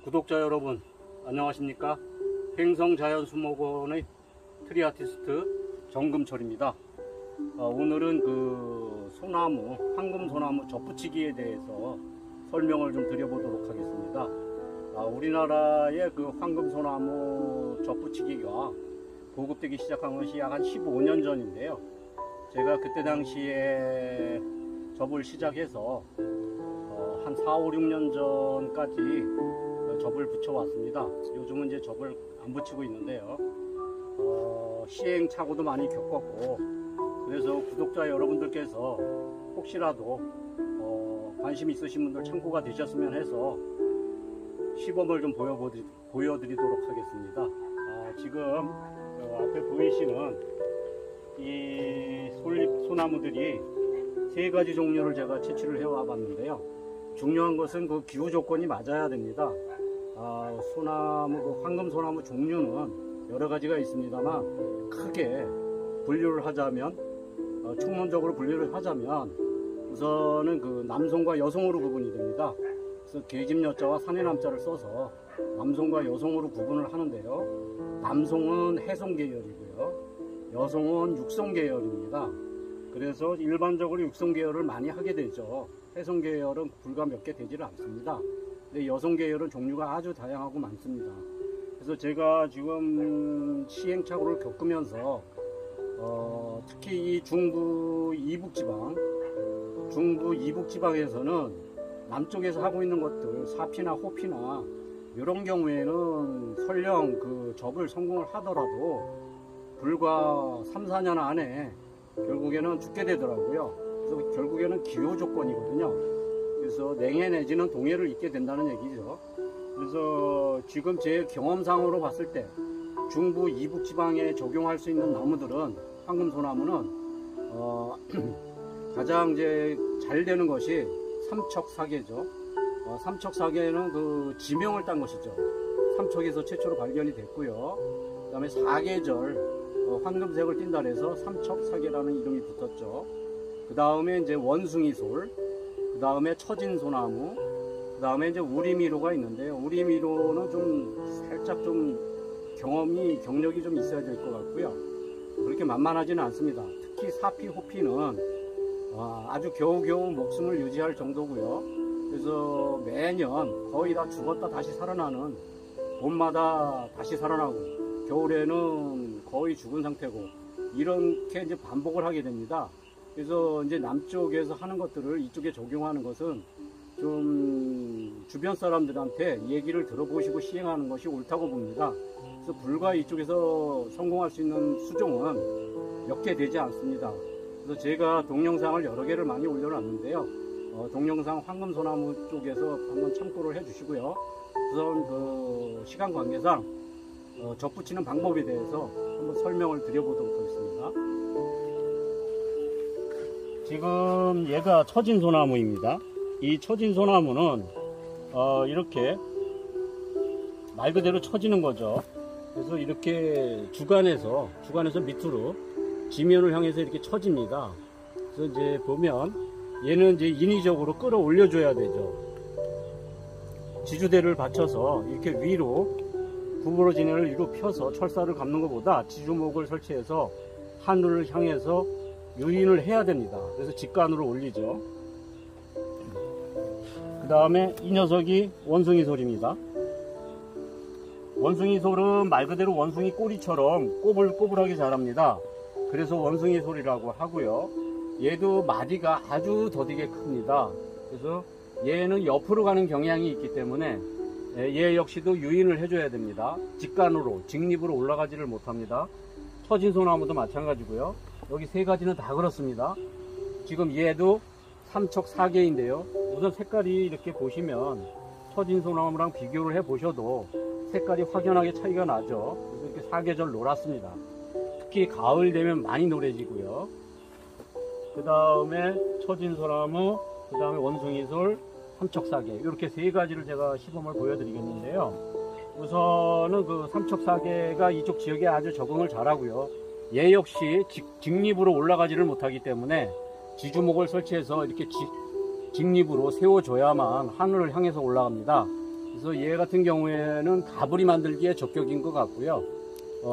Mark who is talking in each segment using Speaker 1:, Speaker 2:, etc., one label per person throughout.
Speaker 1: 구독자 여러분 안녕하십니까. 행성자연수목원의 트리아티스트 정금철입니다. 오늘은 그 소나무, 황금소나무 접붙이기에 대해서 설명을 좀 드려보도록 하겠습니다. 우리나라의 그 황금소나무 접붙이기가 보급되기 시작한 것이 약 한 15년 전인데요. 제가 그때 당시에 접을 시작해서 한 4, 5, 6년 전까지 접을 붙여왔습니다. 요즘은 이제 접을 안 붙이고 있는데요. 시행착오도 많이 겪었고, 그래서 구독자 여러분들께서 혹시라도 관심 있으신 분들 참고가 되셨으면 해서 시범을 좀 보여드리도록 하겠습니다. 지금 앞에 보이시는 이 솔잎 소나무들이 세 가지 종류를 제가 채취를 해와 봤는데요. 중요한 것은 그 기후 조건이 맞아야 됩니다. 소나무, 그 황금소나무 종류는 여러 가지가 있습니다만, 크게 분류를 하자면, 총론적으로 분류를 하자면, 우선은 그 남성과 여성으로 구분이 됩니다. 그래서 계집여자와 사내남자를 써서 남성과 여성으로 구분을 하는데요. 남성은 해성 계열이고요. 여성은 육성 계열입니다. 그래서 일반적으로 육성 계열을 많이 하게 되죠. 해성 계열은 불과 몇 개 되지를 않습니다. 근데 여성 계열은 종류가 아주 다양하고 많습니다. 그래서 제가 지금 시행착오를 겪으면서 특히 이 중부 이북지방에서는 남쪽에서 하고 있는 것들, 사피나 호피나 이런 경우에는 설령 그 접을 성공을 하더라도 불과 3, 4년 안에 결국에는 죽게 되더라고요. 그래서 결국에는 기후 조건이거든요. 그래서 냉해 내지는 동해를 잇게 된다는 얘기죠. 그래서 지금 제 경험상으로 봤을 때 중부 이북 지방에 적용할 수 있는 나무들은, 황금소나무는 가장 이제 잘 되는 것이 삼척사계죠. 삼척사계는 그 지명을 딴 것이죠. 삼척에서 최초로 발견이 됐고요. 그 다음에 사계절, 황금색을 띈다 해서 삼척사계라는 이름이 붙었죠. 그 다음에 이제 원숭이솔, 그 다음에 처진소나무, 그 다음에 이제 우리미로가 있는데요. 우리미로는 좀 살짝 좀 경력이 좀 있어야 될 것 같고요. 그렇게 만만하지는 않습니다. 특히 사피, 호피는 아주 겨우겨우 목숨을 유지할 정도고요. 그래서 매년 거의 다 죽었다 다시 살아나는, 봄마다 다시 살아나고 겨울에는 거의 죽은 상태고, 이렇게 이제 반복을 하게 됩니다. 그래서 이제 남쪽에서 하는 것들을 이쪽에 적용하는 것은 좀 주변 사람들한테 얘기를 들어보시고 시행하는 것이 옳다고 봅니다. 그래서 불과 이쪽에서 성공할 수 있는 수종은 몇 개 되지 않습니다. 그래서 제가 동영상을 여러 개를 많이 올려놨는데요. 동영상 황금소나무 쪽에서 한번 참고를 해주시고요. 우선 그 시간 관계상 접붙이는 방법에 대해서 한번 설명을 드려보도록 하겠습니다. 지금 얘가 처진소나무입니다. 이 처진소나무는 이렇게 말 그대로 처지는 거죠. 그래서 이렇게 주간에서 밑으로 지면을 향해서 이렇게 처집니다. 그래서 이제 보면 얘는 이제 인위적으로 끌어올려 줘야 되죠. 지주대를 받쳐서 이렇게 위로 구부러진 애를 위로 펴서 철사를 감는 것보다 지주목을 설치해서 하늘을 향해서 유인을 해야 됩니다. 그래서 직관으로 올리죠. 그 다음에 이 녀석이 원숭이솔입니다. 원숭이솔은 말 그대로 원숭이 꼬리처럼 꼬불꼬불하게 자랍니다. 그래서 원숭이솔이라고 하고요. 얘도 마디가 아주 더디게 큽니다. 그래서 얘는 옆으로 가는 경향이 있기 때문에 얘 역시도 유인을 해줘야 됩니다. 직간으로, 직립으로 올라가지를 못합니다. 처진소나무도 마찬가지고요. 여기 세 가지는 다 그렇습니다. 지금 얘도 삼척사계인데요. 우선 색깔이 이렇게 보시면 처진소나무랑 비교를 해 보셔도 색깔이 확연하게 차이가 나죠. 그래서 이렇게 사계절 노랗습니다. 특히 가을 되면 많이 노래지고요. 그 다음에 처진소나무, 그 다음에 원숭이솔, 삼척사계, 이렇게 세 가지를 제가 시범을 보여드리겠는데요. 우선은 그 삼척사계가 이쪽 지역에 아주 적응을 잘하고요. 얘 역시 직립으로 올라가지를 못하기 때문에 지주목을 설치해서 이렇게 직립으로 세워줘야만 하늘을 향해서 올라갑니다. 그래서 얘 같은 경우에는 가브리 만들기에 적격인 것 같고요.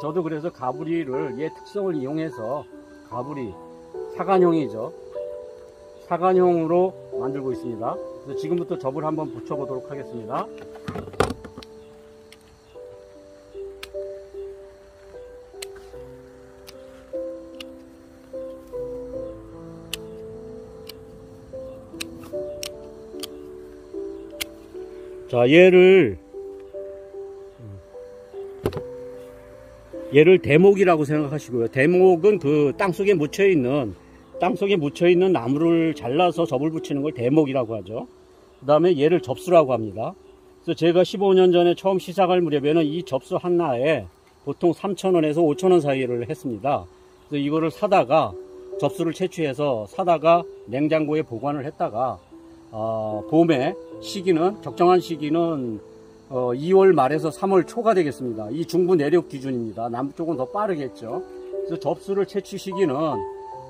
Speaker 1: 저도 그래서 가브리를 얘 특성을 이용해서 가브리 사간형이죠. 사간형으로 만들고 있습니다. 그래서 지금부터 접을 한번 붙여보도록 하겠습니다. 자, 얘를 대목이라고 생각하시고요. 대목은 그 땅속에 묻혀있는 나무를 잘라서 접을 붙이는 걸 대목이라고 하죠. 그 다음에 얘를 접수라고 합니다. 그래서 제가 15년 전에 처음 시작할 무렵에는 이 접수 하나에 보통 3,000원에서 5,000원 사이를 했습니다. 그래서 이거를 사다가 접수를 채취해서 사다가 냉장고에 보관을 했다가 봄에 적정한 시기는 2월 말에서 3월 초가 되겠습니다. 이 중부 내륙 기준입니다. 남쪽은 더 빠르겠죠. 그래서 접수를 채취 시기는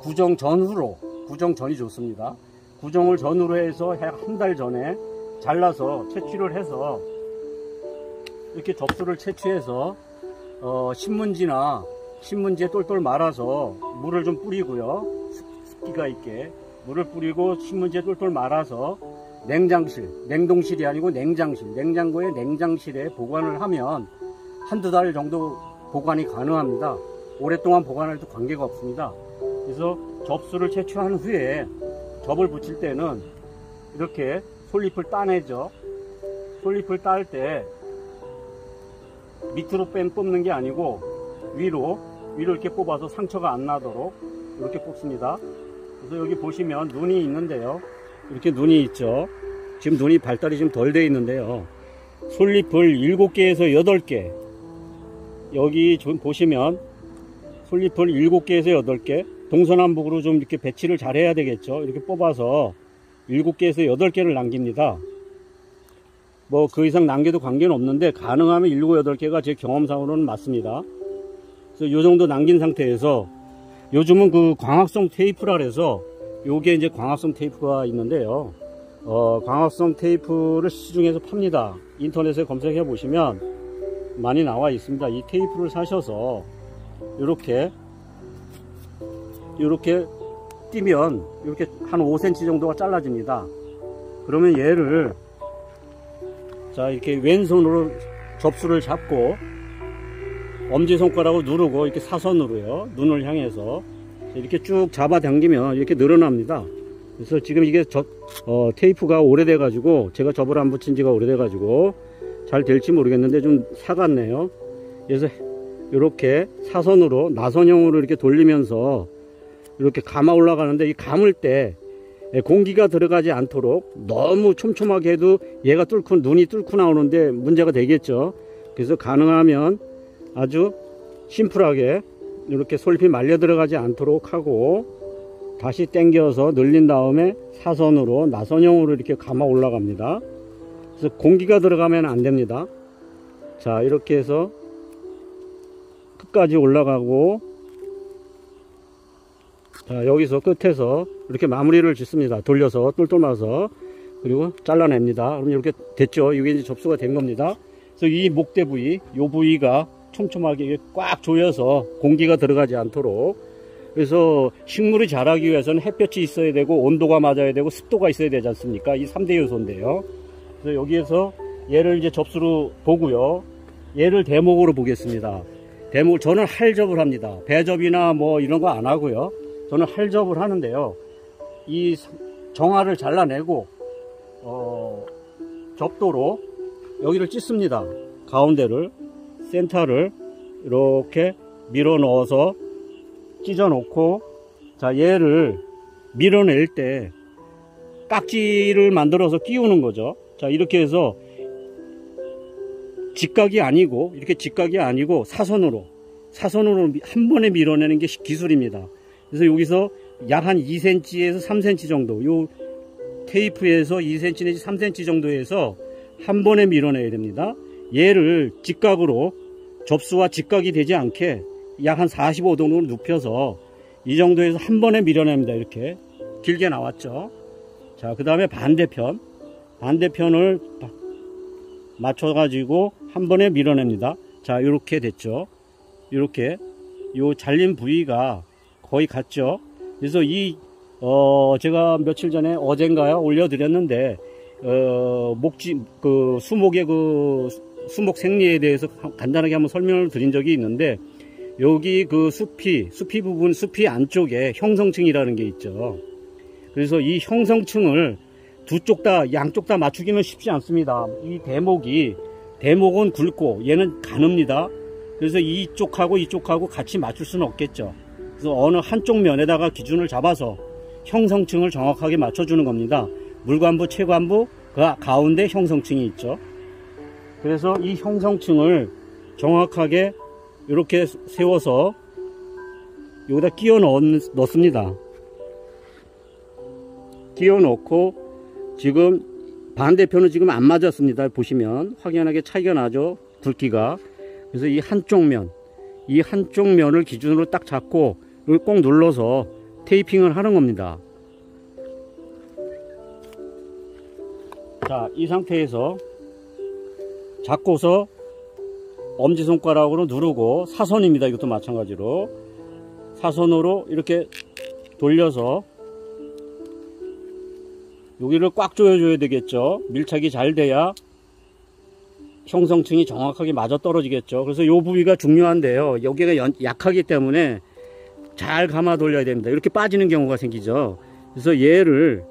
Speaker 1: 구정 전이 좋습니다. 구정을 전후로 해서 한 달 전에 잘라서 채취를 해서 이렇게 접수를 채취해서 신문지에 똘똘 말아서 물을 좀 뿌리고요. 습기가 있게 물을 뿌리고 신문지에 똘똘 말아서 냉동실이 아니고 냉장고에 냉장실에 보관을 하면 한두 달 정도 보관이 가능합니다. 오랫동안 보관해도 관계가 없습니다. 그래서 접수를 채취한 후에 접을 붙일 때는 이렇게 솔잎을 따내죠. 솔잎을 딸 때 밑으로 뽑는 게 아니고 위로 이렇게 뽑아서 상처가 안 나도록 이렇게 뽑습니다. 그래서 여기 보시면 눈이 있는데요. 이렇게 눈이 있죠. 지금 눈이 발달이 좀 덜 돼 있는데요. 솔잎을 7개에서 8개 여기 좀 보시면 솔잎을 7개에서 8개 동서남북으로 좀 이렇게 배치를 잘 해야 되겠죠. 이렇게 뽑아서 7개에서 8개를 남깁니다. 뭐 그 이상 남겨도 관계는 없는데 가능하면 7, 8개가 제 경험상으로는 맞습니다. 그래서 요 정도 남긴 상태에서 요즘은 그 광합성 테이프라 그래서 요게 이제 광합성 테이프가 있는데요. 광합성 테이프를 시중에서 팝니다. 인터넷에 검색해 보시면 많이 나와 있습니다. 이 테이프를 사셔서 이렇게 띄면 이렇게 한 5cm 정도가 잘라집니다. 그러면 얘를 자 이렇게 왼손으로 접수를 잡고 엄지손가락으로 누르고 이렇게 사선으로요. 눈을 향해서 이렇게 쭉 잡아 당기면 이렇게 늘어납니다. 그래서 지금 이게 테이프가 오래돼 가지고 제가 접을 안 붙인 지가 오래돼 가지고 잘 될지 모르겠는데 좀 사갔네요. 그래서 이렇게 사선으로 나선형으로 이렇게 돌리면서 이렇게 감아 올라가는데 이 감을 때 공기가 들어가지 않도록 너무 촘촘하게 해도 얘가 눈이 뚫고 나오는데 문제가 되겠죠. 그래서 가능하면 아주 심플하게 이렇게 솔잎이 말려 들어가지 않도록 하고 다시 당겨서 늘린 다음에 사선으로 나선형으로 이렇게 감아 올라갑니다. 그래서 공기가 들어가면 안 됩니다. 자 이렇게 해서 끝까지 올라가고 자 여기서 끝에서 이렇게 마무리를 짓습니다. 돌려서 똘똘 말아서 그리고 잘라냅니다. 그럼 이렇게 됐죠. 이게 이제 접수가 된 겁니다. 그래서 이 목대 부위, 이 부위가 촘촘하게 꽉 조여서 공기가 들어가지 않도록. 그래서 식물이 자라기 위해서는 햇볕이 있어야 되고 온도가 맞아야 되고 습도가 있어야 되지 않습니까? 이 3대 요소인데요. 그래서 여기에서 얘를 이제 접수로 보고요. 얘를 대목으로 보겠습니다. 대목을 저는 할접을 합니다. 배접이나 뭐 이런 거 안 하고요. 저는 할접을 하는데요. 이 정화를 잘라내고 접도로 여기를 찢습니다. 가운데를 센터를 이렇게 밀어 넣어서 찢어 놓고 자 얘를 밀어낼 때 깍지를 만들어서 끼우는 거죠. 자 이렇게 해서 직각이 아니고 이렇게 직각이 아니고 사선으로 한 번에 밀어내는 게 기술입니다. 그래서 여기서 약 한 2cm에서 3cm 정도 요 테이프에서 2cm 내지 3cm 정도에서 한 번에 밀어내야 됩니다. 얘를 직각으로 접수와 직각이 되지 않게 약 한 45도 정도 눕혀서 이 정도에서 한 번에 밀어냅니다. 이렇게 길게 나왔죠. 자, 그 다음에 반대편을 맞춰 가지고 한 번에 밀어냅니다. 자, 이렇게 됐죠. 이렇게 요 잘린 부위가 거의 같죠. 그래서 제가 며칠 전에 어젠가요 올려드렸는데 수목의 수목 생리에 대해서 간단하게 한번 설명을 드린 적이 있는데, 여기 그 숲이 안쪽에 형성층이라는 게 있죠. 그래서 이 형성층을 양쪽 다 맞추기는 쉽지 않습니다. 이 대목은 굵고 얘는 가늡니다. 그래서 이쪽하고 같이 맞출 수는 없겠죠. 그래서 어느 한쪽 면에다가 기준을 잡아서 형성층을 정확하게 맞춰주는 겁니다. 물관부, 채관부, 그 가운데 형성층이 있죠. 그래서 이 형성층을 정확하게 이렇게 세워서 여기다 끼워 넣습니다. 끼워 넣고, 지금 반대편은 지금 안 맞았습니다. 보시면 확연하게 차이가 나죠, 굵기가. 그래서 이 한쪽 면을 기준으로 딱 잡고 여기 꼭 눌러서 테이핑을 하는 겁니다. 자, 이 상태에서 잡고서 엄지손가락으로 누르고, 사선입니다. 이것도 마찬가지로 사선으로 이렇게 돌려서 여기를 꽉 조여줘야 되겠죠. 밀착이 잘 돼야 형성층이 정확하게 맞아 떨어지겠죠. 그래서 이 부위가 중요한데요, 여기가 약하기 때문에 잘 감아 돌려야 됩니다. 이렇게 빠지는 경우가 생기죠. 그래서 얘를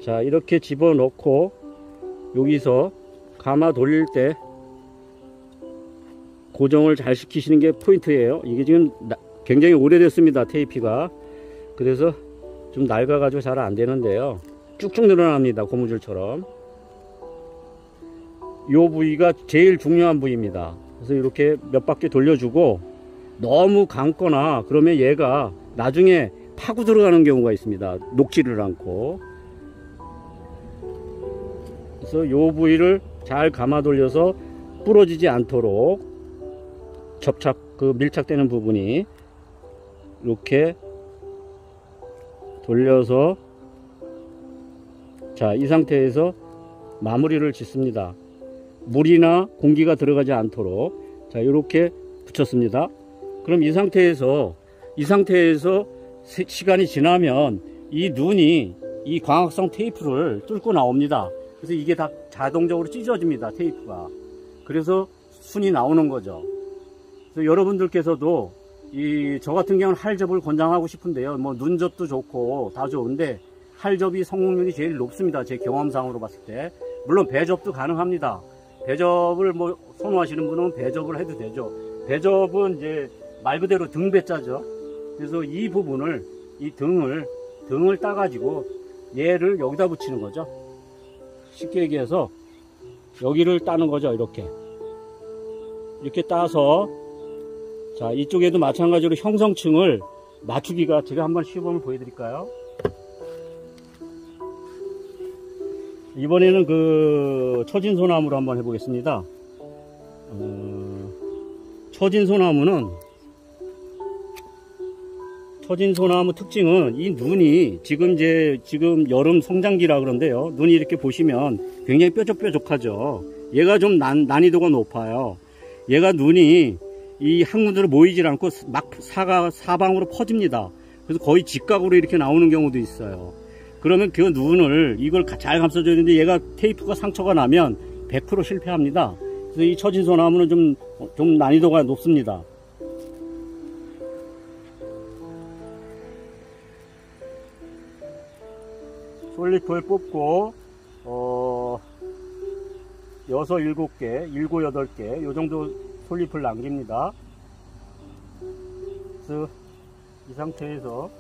Speaker 1: 자, 이렇게 집어넣고 여기서 감아 돌릴 때 고정을 잘 시키시는 게 포인트예요. 이게 지금 굉장히 오래됐습니다, 테이프가. 그래서 좀 낡아 가지고 잘 안 되는데요, 쭉쭉 늘어납니다, 고무줄처럼. 이 부위가 제일 중요한 부위입니다. 그래서 이렇게 몇 바퀴 돌려주고, 너무 감거나 그러면 얘가 나중에 파고 들어가는 경우가 있습니다, 녹지를 않고. 그래서 이 부위를 잘 감아 돌려서 부러지지 않도록 밀착되는 부분이 이렇게 돌려서, 자, 이 상태에서 마무리를 짓습니다. 물이나 공기가 들어가지 않도록. 자, 이렇게 붙였습니다. 그럼 이 상태에서 시간이 지나면 이 눈이 이 광학성 테이프를 뚫고 나옵니다. 그래서 이게 다 자동적으로 찢어집니다, 테이프가. 그래서 순이 나오는 거죠. 그래서 여러분들께서도 저 같은 경우는 할접을 권장하고 싶은데요, 뭐 눈접도 좋고 다 좋은데 할접이 성공률이 제일 높습니다, 제 경험상으로 봤을 때. 물론 배접도 가능합니다. 배접을 뭐 선호하시는 분은 배접을 해도 되죠. 배접은 이제 말 그대로 등배자죠. 그래서 이 부분을, 이 등을 따가지고 얘를 여기다 붙이는 거죠. 쉽게 얘기해서 여기를 따는 거죠. 이렇게 따서, 자, 이쪽에도 마찬가지로 형성층을 맞추기가, 제가 한번 시범을 보여드릴까요? 이번에는 그 처진소나무로 한번 해보겠습니다. 처진소나무 특징은 이 눈이 지금 여름 성장기라 그런데요, 눈이 이렇게 보시면 굉장히 뾰족뾰족하죠. 얘가 좀 난이도가 높아요. 얘가 눈이 이 한 군데로 모이질 않고 막 사방으로 퍼집니다. 그래서 거의 직각으로 이렇게 나오는 경우도 있어요. 그러면 그 눈을, 이걸 잘 감싸줘야 되는데 얘가 테이프가 상처가 나면 100% 실패합니다. 그래서 이 처진소나무는 좀 난이도가 높습니다. 솔리풀 뽑고 6, 7개, 7, 8개 요 정도 솔리풀 남깁니다. 그래서 이 상태에서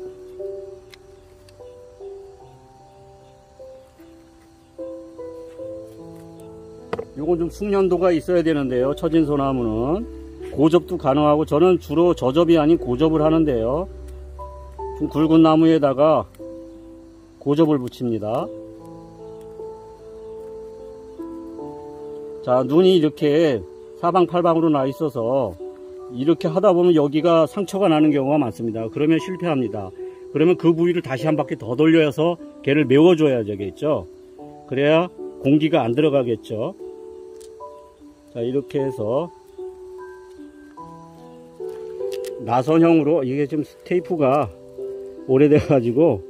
Speaker 1: 요건 좀 숙련도가 있어야 되는데요, 처진소나무는 고접도 가능하고, 저는 주로 저접이 아닌 고접을 하는데요, 좀 굵은 나무에다가 고접을 붙입니다. 자, 눈이 이렇게 사방팔방으로 나 있어서 이렇게 하다 보면 여기가 상처가 나는 경우가 많습니다. 그러면 실패합니다. 그러면 그 부위를 다시 한 바퀴 더 돌려서 걔를 메워줘야 되겠죠. 그래야 공기가 안 들어가겠죠. 자, 이렇게 해서 나선형으로, 이게 지금 테이프가 오래돼 가지고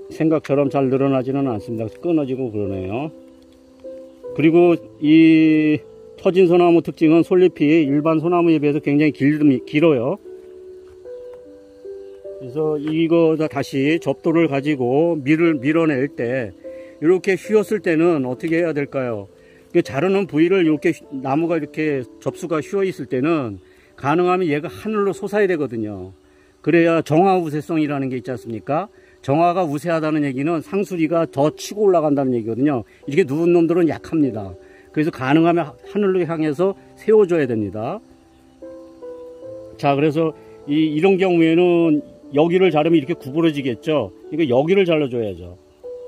Speaker 1: 생각처럼 잘 늘어나지는 않습니다. 끊어지고 그러네요. 그리고 이 터진 소나무 특징은 솔잎이 일반 소나무에 비해서 굉장히 길어요. 그래서 이거 다시 접도를 가지고 밀어낼 때, 이렇게 휘었을 때는 어떻게 해야 될까요? 자르는 부위를 이렇게, 나무가 이렇게 접수가 휘어 있을 때는 가능하면 얘가 하늘로 솟아야 되거든요. 그래야 정화 우세성이라는 게 있지 않습니까? 정화가 우세하다는 얘기는 상수리가 더 치고 올라간다는 얘기거든요. 이렇게 누운 놈들은 약합니다. 그래서 가능하면 하늘로 향해서 세워줘야 됩니다. 자, 그래서 이런 경우에는 여기를 자르면 이렇게 구부러지겠죠. 이거 여기를 잘라줘야죠.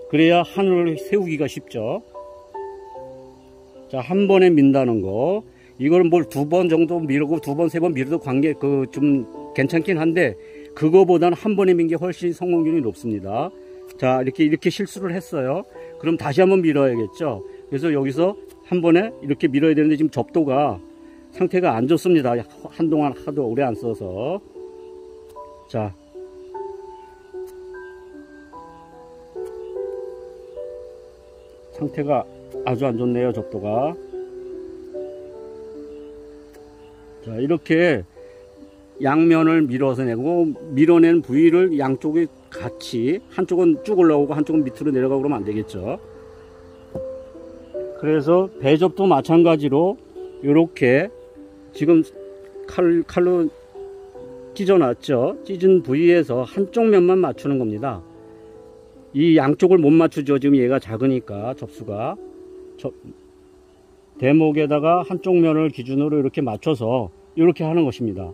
Speaker 1: 그래야 하늘을 세우기가 쉽죠. 자, 한 번에 민다는 거. 이거는 뭘 두 번 정도 미루고 두 번, 세 번 미루도 좀 괜찮긴 한데, 그거보다는 한 번에 민 게 훨씬 성공률이 높습니다. 자, 이렇게 실수를 했어요. 그럼 다시 한번 밀어야겠죠. 그래서 여기서 한 번에 이렇게 밀어야 되는데, 지금 접도가 상태가 안 좋습니다. 한동안 하도 오래 안 써서. 자, 상태가 아주 안 좋네요, 접도가. 자, 이렇게 양면을 밀어서 내고, 밀어낸 부위를 양쪽에 같이, 한쪽은 쭉 올라오고 한쪽은 밑으로 내려가고 그러면 안 되겠죠. 그래서 배접도 마찬가지로 이렇게 지금 칼로 찢어놨죠. 찢은 부위에서 한쪽 면만 맞추는 겁니다. 이 양쪽을 못 맞추죠. 지금 얘가 작으니까 접수가. 대목에다가 한쪽 면을 기준으로 이렇게 맞춰서 이렇게 하는 것입니다.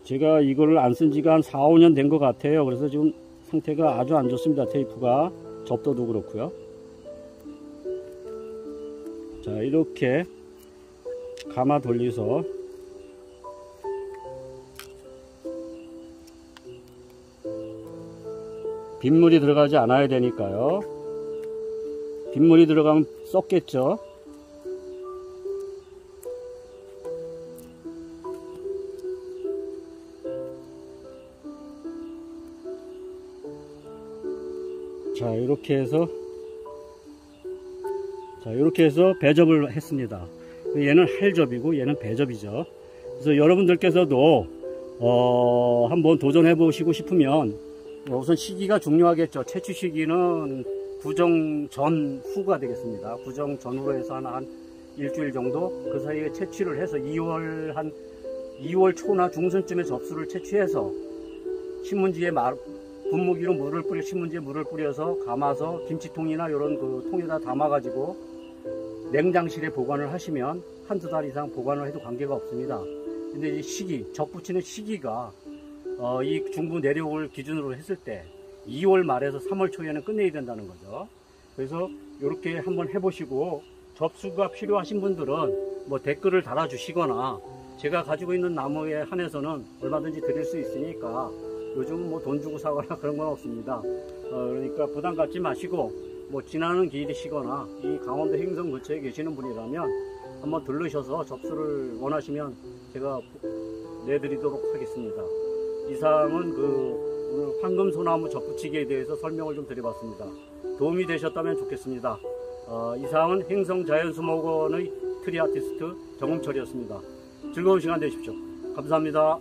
Speaker 1: 제가 이거를 안 쓴 지가 한 4, 5년 된 것 같아요. 그래서 지금 상태가 아주 안 좋습니다. 테이프가. 접도도 그렇고요. 자, 이렇게 감아 돌려서 빗물이 들어가지 않아야 되니까요. 빗물이 들어가면 썩겠죠. 자, 이렇게 해서 배접을 했습니다. 얘는 할접이고 얘는 배접이죠. 그래서 여러분들께서도 한번 도전해 보시고 싶으면 우선 시기가 중요하겠죠. 채취 시기는 구정 전후가 되겠습니다. 구정 전후로 해서 한 일주일 정도 그 사이에 채취를 해서 2월 초나 중순쯤에 접수를 채취해서 신문지에 분무기로 신문지에 물을 뿌려서 감아서 김치통이나 이런 그 통에다 담아가지고 냉장실에 보관을 하시면 한두 달 이상 보관을 해도 관계가 없습니다. 근데 이 시기, 적 붙이는 시기가 이 중부 내려올 기준으로 했을 때 2월 말에서 3월 초에는 끝내야 된다는 거죠. 그래서 이렇게 한번 해보시고, 접수가 필요하신 분들은 뭐 댓글을 달아주시거나 제가 가지고 있는 나무에 한해서는 얼마든지 드릴 수 있으니까, 요즘은 뭐 돈 주고 사거나 그런 건 없습니다. 그러니까 부담 갖지 마시고, 뭐 지나는 길이시거나 이 강원도 행성 근처에 계시는 분이라면 한번 들르셔서 접수를 원하시면 제가 내드리도록 하겠습니다. 이상은 오늘 황금소나무 접붙이기에 대해서 설명을 좀 드려봤습니다. 도움이 되셨다면 좋겠습니다. 이상은 행성자연수목원의 트리 아티스트 정홍철이었습니다. 즐거운 시간 되십시오. 감사합니다.